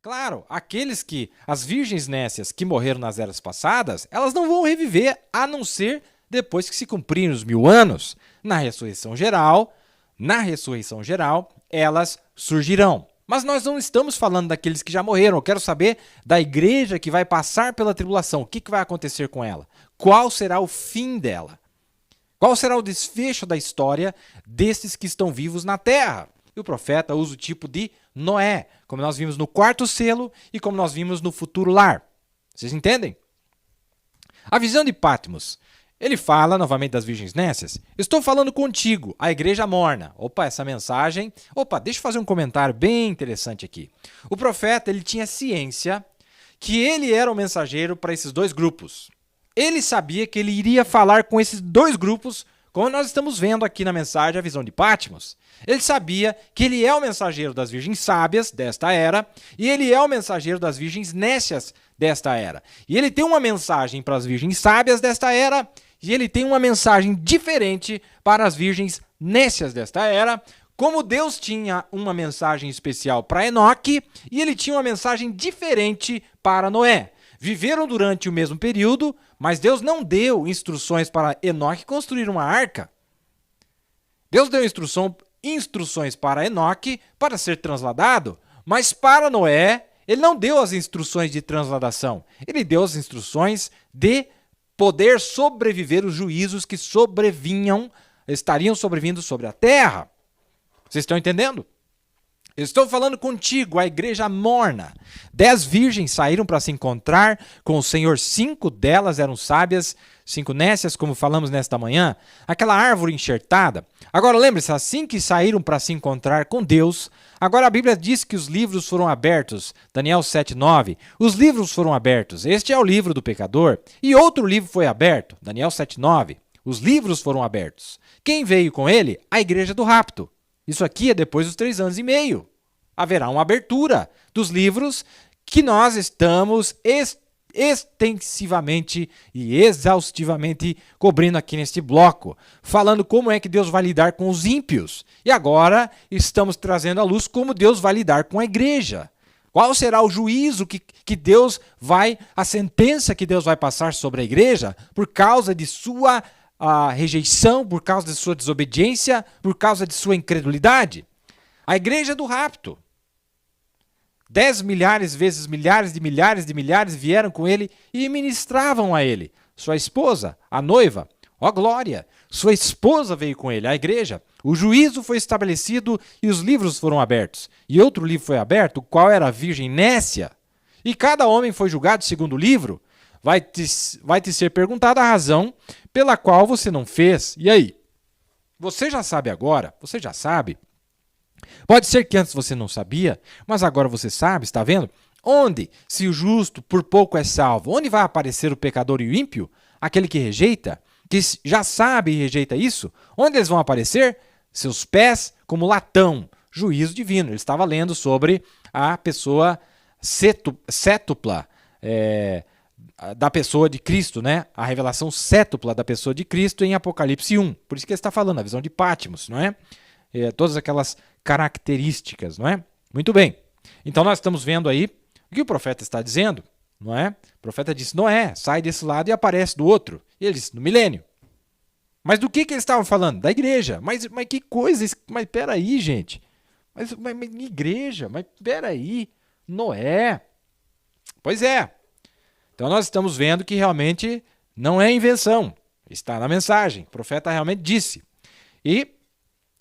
Claro, as virgens nécias que morreram nas eras passadas, elas não vão reviver a não ser depois que se cumprirem os 1000 anos. Na ressurreição geral, elas surgirão. Mas nós não estamos falando daqueles que já morreram. Eu quero saber da igreja que vai passar pela tribulação. O que vai acontecer com ela? Qual será o fim dela? Qual será o desfecho da história desses que estão vivos na terra? E o profeta usa o tipo de Noé, como nós vimos no 4º selo e como nós vimos no futuro lar. Vocês entendem? A visão de Patmos. Ele fala novamente das virgens nécias. Estou falando contigo, a igreja morna. Essa mensagem... deixa eu fazer um comentário bem interessante aqui. O profeta ele tinha ciência que ele era o mensageiro para esses dois grupos. Ele sabia que ele iria falar com esses dois grupos, como nós estamos vendo aqui na mensagem, a visão de Patmos. Ele sabia que ele é o mensageiro das virgens sábias desta era e ele é o mensageiro das virgens nécias desta era. E ele tem uma mensagem para as virgens sábias desta era e ele tem uma mensagem diferente para as virgens nécias desta era, como Deus tinha uma mensagem especial para Enoque e ele tinha uma mensagem diferente para Noé. Viveram durante o mesmo período, mas Deus não deu instruções para Enoque construir uma arca. Deus deu instruções para Enoque para ser transladado, mas para Noé, ele não deu as instruções de transladação. Ele deu as instruções de poder sobreviver os juízos que estariam sobrevindo sobre a terra. Vocês estão entendendo? Eu estou falando contigo, a igreja morna. 10 virgens saíram para se encontrar com o Senhor. 5 delas eram sábias, 5 nécias, como falamos nesta manhã. Aquela árvore enxertada. Agora lembre-se, assim que saíram para se encontrar com Deus, agora a Bíblia diz que os livros foram abertos. Daniel 7:9. Os livros foram abertos. Este é o livro do pecador. E outro livro foi aberto. Daniel 7:9. Os livros foram abertos. Quem veio com ele? A igreja do rapto. Isso aqui é depois dos 3 anos e meio. Haverá uma abertura dos livros que nós estamos extensivamente e exaustivamente cobrindo aqui neste bloco, falando como é que Deus vai lidar com os ímpios. E agora estamos trazendo à luz como Deus vai lidar com a igreja. Qual será o juízo que Deus a sentença que Deus vai passar sobre a igreja por causa de sua rejeição, por causa de sua desobediência, por causa de sua incredulidade? A igreja do rapto. 10 milhares vezes milhares de milhares vieram com ele e ministravam a ele. Sua esposa, a noiva, glória! Sua esposa veio com ele, a igreja. O juízo foi estabelecido e os livros foram abertos. E outro livro foi aberto, qual era a virgem nécia. E cada homem foi julgado segundo o livro. Vai te ser perguntada a razão pela qual você não fez. E aí? Você já sabe agora? Você já sabe? Pode ser que antes você não sabia, mas agora você sabe, está vendo? Onde, se o justo por pouco é salvo, onde vai aparecer o pecador e o ímpio? Aquele que rejeita, que já sabe e rejeita isso? Onde eles vão aparecer? Seus pés como latão, juízo divino. Ele estava lendo sobre a pessoa cétupla, da pessoa de Cristo, né? A revelação cétupla da pessoa de Cristo em Apocalipse 1. Por isso que ele está falando, a visão de Patmos, não é? Todas aquelas características, não é? Muito bem. Então nós estamos vendo aí o que o profeta está dizendo, não é? O profeta disse, Noé, sai desse lado e aparece do outro. E ele disse, no milênio. Mas do que eles estavam falando? Da igreja. Mas que coisa, mas peraí, gente. Mas igreja, mas peraí. Noé. Pois é. Então nós estamos vendo que realmente não é invenção. Está na mensagem. O profeta realmente disse. E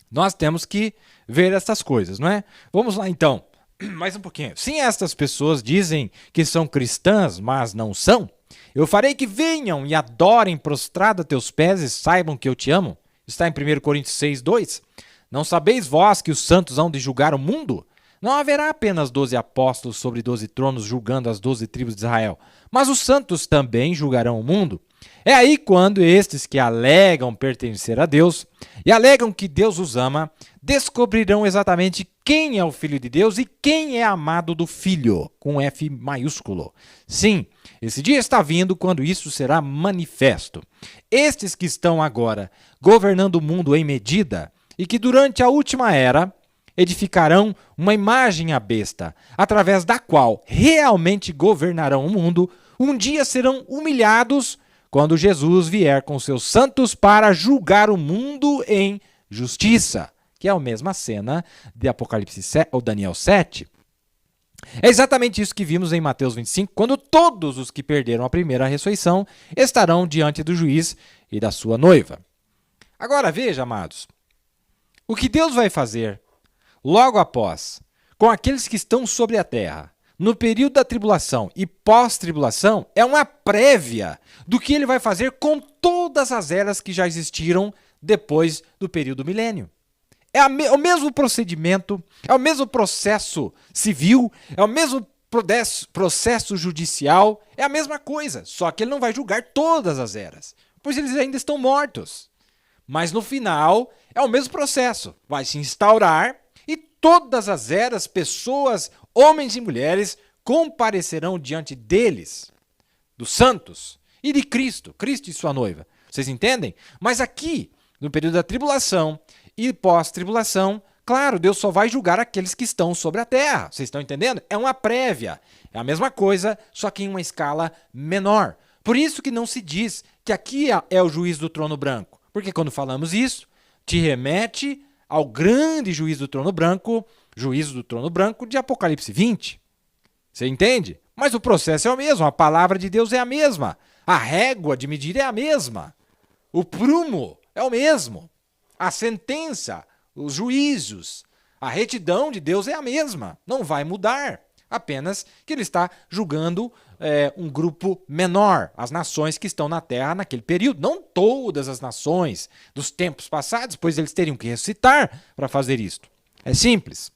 nós temos que ver essas coisas, não é? Vamos lá então. Mais um pouquinho. Se estas pessoas dizem que são cristãs, mas não são, eu farei que venham e adorem prostrado a teus pés e saibam que eu te amo. Está em 1 Coríntios 6:2. Não sabeis vós que os santos hão de julgar o mundo? Não haverá apenas 12 apóstolos sobre 12 tronos julgando as 12 tribos de Israel, mas os santos também julgarão o mundo. É aí quando estes que alegam pertencer a Deus e alegam que Deus os ama, descobrirão exatamente quem é o Filho de Deus e quem é amado do Filho, com F maiúsculo. Sim, esse dia está vindo quando isso será manifesto. Estes que estão agora governando o mundo em medida e que durante a última era edificarão uma imagem à besta, através da qual realmente governarão o mundo. Um dia serão humilhados quando Jesus vier com seus santos para julgar o mundo em justiça, que é a mesma cena de Apocalipse 7, ou Daniel 7. É exatamente isso que vimos em Mateus 25, quando todos os que perderam a primeira ressurreição estarão diante do juiz e da sua noiva. Agora veja, amados, o que Deus vai fazer logo após, com aqueles que estão sobre a terra, no período da tribulação e pós-tribulação, é uma prévia do que ele vai fazer com todas as eras que já existiram depois do período do milênio. É o mesmo procedimento, é o mesmo processo civil, é o mesmo processo judicial, é a mesma coisa, só que ele não vai julgar todas as eras, pois eles ainda estão mortos. Mas no final, é o mesmo processo, vai se instaurar e todas as eras, pessoas, homens e mulheres, comparecerão diante deles, dos santos e de Cristo e sua noiva. Vocês entendem? Mas aqui, no período da tribulação e pós-tribulação, claro, Deus só vai julgar aqueles que estão sobre a terra. Vocês estão entendendo? É uma prévia. É a mesma coisa, só que em uma escala menor. Por isso que não se diz que aqui é o juiz do trono branco. Porque quando falamos isso, te remete ao grande juízo do trono branco de Apocalipse 20. Você entende? Mas o processo é o mesmo, a palavra de Deus é a mesma. A régua de medir é a mesma. O prumo é o mesmo. A sentença, os juízos, a retidão de Deus é a mesma. Não vai mudar. Apenas que ele está julgando um grupo menor, as nações que estão na terra naquele período. Não todas as nações dos tempos passados, pois eles teriam que ressuscitar para fazer isto. É simples.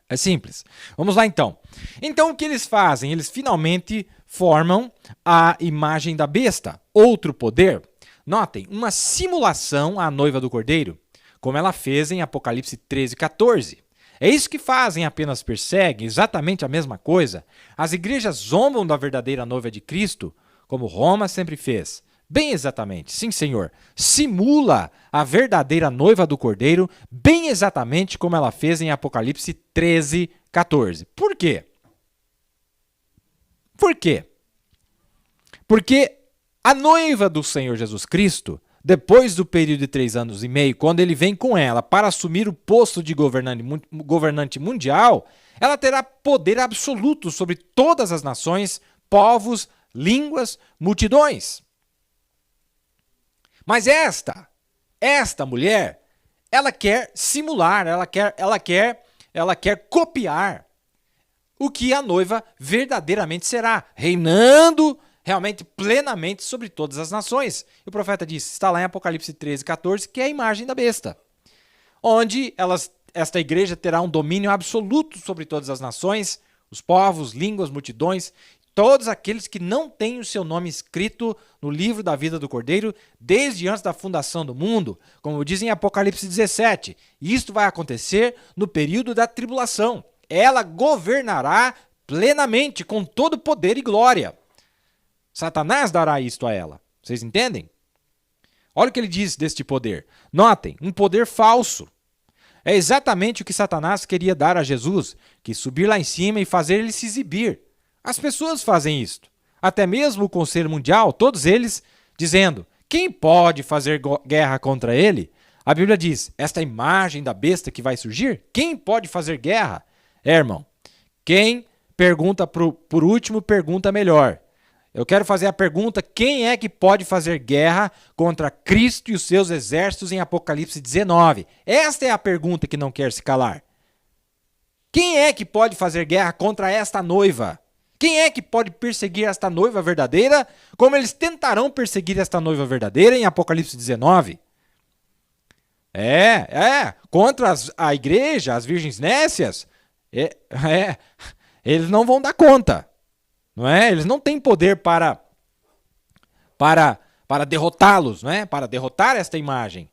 É simples. Vamos lá então. Então o que eles fazem? Eles finalmente formam a imagem da besta, outro poder. Notem, uma simulação à noiva do Cordeiro, como ela fez em Apocalipse 13, 14. É isso que fazem, apenas perseguem, exatamente a mesma coisa. As igrejas zombam da verdadeira noiva de Cristo, como Roma sempre fez. Bem exatamente, sim senhor, simula a verdadeira noiva do Cordeiro, bem exatamente como ela fez em Apocalipse 13, 14. Por quê? Por quê? Porque a noiva do Senhor Jesus Cristo, depois do período de 3 anos e meio, quando ele vem com ela para assumir o posto de governante mundial, ela terá poder absoluto sobre todas as nações, povos, línguas, multidões. Mas esta mulher, ela quer simular, ela quer copiar o que a noiva verdadeiramente será, reinando realmente plenamente sobre todas as nações. E o profeta disse, está lá em Apocalipse 13, 14, que é a imagem da besta, onde esta igreja terá um domínio absoluto sobre todas as nações, os povos, línguas, multidões, todos aqueles que não têm o seu nome escrito no livro da vida do Cordeiro desde antes da fundação do mundo, como diz em Apocalipse 17. E isto vai acontecer no período da tribulação. Ela governará plenamente, com todo poder e glória. Satanás dará isto a ela. Vocês entendem? Olha o que ele diz deste poder. Notem, um poder falso. É exatamente o que Satanás queria dar a Jesus, que subir lá em cima e fazer ele se exibir. As pessoas fazem isto. Até mesmo o Conselho Mundial, todos eles, dizendo, quem pode fazer guerra contra ele? A Bíblia diz, esta imagem da besta que vai surgir, quem pode fazer guerra? Irmão, quem pergunta por último, pergunta melhor. Eu quero fazer a pergunta, quem é que pode fazer guerra contra Cristo e os seus exércitos em Apocalipse 19? Esta é a pergunta que não quer se calar. Quem é que pode fazer guerra contra esta noiva? Quem é que pode perseguir esta noiva verdadeira, como eles tentarão perseguir esta noiva verdadeira em Apocalipse 19? Contra a igreja, as virgens nécias, eles não vão dar conta. Não é? Eles não têm poder para derrotá-los, não é? Para derrotar esta imagem.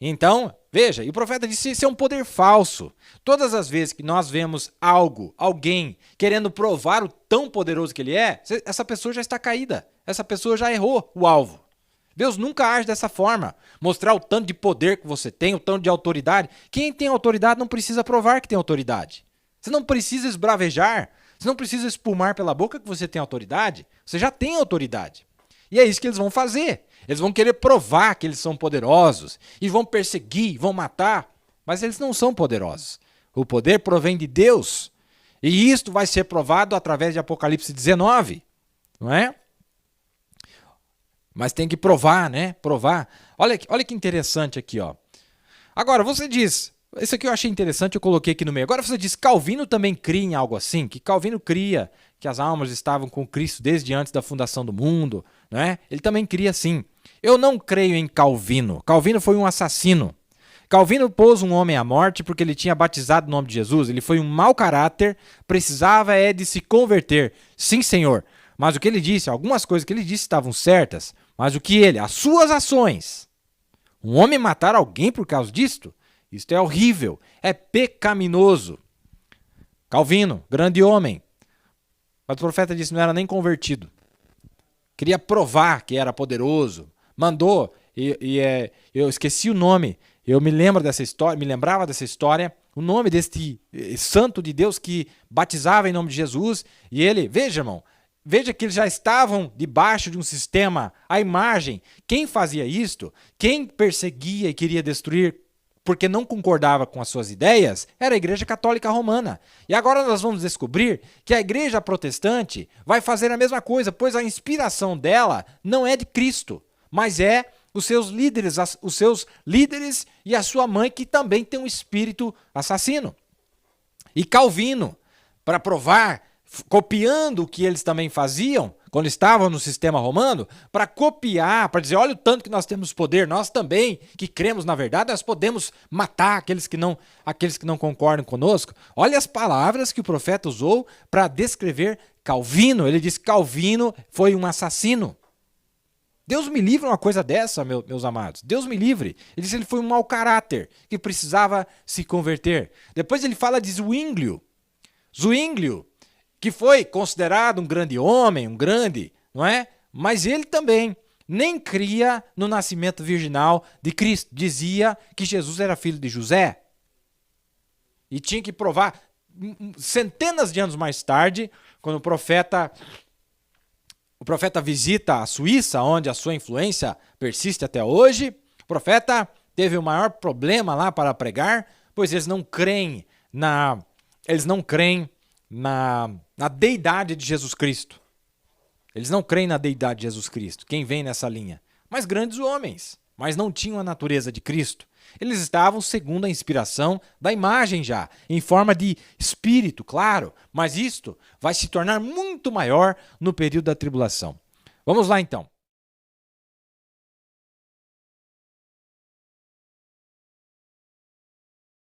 Então, veja, e o profeta disse, isso é um poder falso. Todas as vezes que nós vemos alguém querendo provar o tão poderoso que ele é, essa pessoa já está caída. Essa pessoa já errou o alvo. Deus nunca age dessa forma. Mostrar o tanto de poder que você tem, o tanto de autoridade. Quem tem autoridade não precisa provar que tem autoridade. Você não precisa esbravejar. Você não precisa espumar pela boca que você tem autoridade. Você já tem autoridade. E é isso que eles vão fazer. Eles vão querer provar que eles são poderosos. E vão perseguir, vão matar. Mas eles não são poderosos. O poder provém de Deus. E isto vai ser provado através de Apocalipse 19. Não é? Mas tem que provar, né? Provar. Olha que interessante aqui, ó. Agora, você diz... Isso aqui eu achei interessante, eu coloquei aqui no meio. Agora você diz, Calvino também cria em algo assim? Que Calvino cria que as almas estavam com Cristo desde antes da fundação do mundo, né? Ele também cria assim. Eu não creio em Calvino. Calvino foi um assassino. Calvino pôs um homem à morte porque ele tinha batizado o nome de Jesus. Ele foi um mau caráter, precisava de se converter. Sim, senhor. Mas o que ele disse, algumas coisas que ele disse estavam certas. Mas o que as suas ações, um homem matar alguém por causa disto, isto é horrível, é pecaminoso. Calvino, grande homem. Mas o profeta disse que não era nem convertido. Queria provar que era poderoso. Mandou, eu esqueci o nome, eu me lembro dessa história, me lembrava dessa história, o nome deste santo de Deus que batizava em nome de Jesus. E ele, veja, irmão, veja que eles já estavam debaixo de um sistema, a imagem. Quem fazia isto, quem perseguia e queria destruir porque não concordava com as suas ideias, era a Igreja Católica Romana. E agora nós vamos descobrir que a Igreja Protestante vai fazer a mesma coisa, pois a inspiração dela não é de Cristo, mas é os seus líderes e a sua mãe, que também tem um espírito assassino. E Calvino, para provar, copiando o que eles também faziam, quando estavam no sistema romano, para copiar, para dizer, olha o tanto que nós temos poder, nós também, que cremos na verdade, nós podemos matar aqueles que não concordam conosco. Olha as palavras que o profeta usou para descrever Calvino. Ele disse que Calvino foi um assassino. Deus me livre uma coisa dessa, meus amados. Deus me livre. Ele disse que ele foi um mau caráter, que precisava se converter. Depois ele fala de Zwinglio. Zwinglio, que foi considerado um grande homem, não é? Mas ele também nem cria no nascimento virginal de Cristo. Dizia que Jesus era filho de José. E tinha que provar. Centenas de anos mais tarde, quando o profeta visita a Suíça, onde a sua influência persiste até hoje, o profeta teve o maior problema lá para pregar, pois eles não creem na deidade de Jesus Cristo. Eles não creem na deidade de Jesus Cristo, quem vem nessa linha. Mas grandes homens, mas não tinham a natureza de Cristo. Eles estavam segundo a inspiração da imagem já, em forma de espírito, claro. Mas isto vai se tornar muito maior no período da tribulação. Vamos lá então.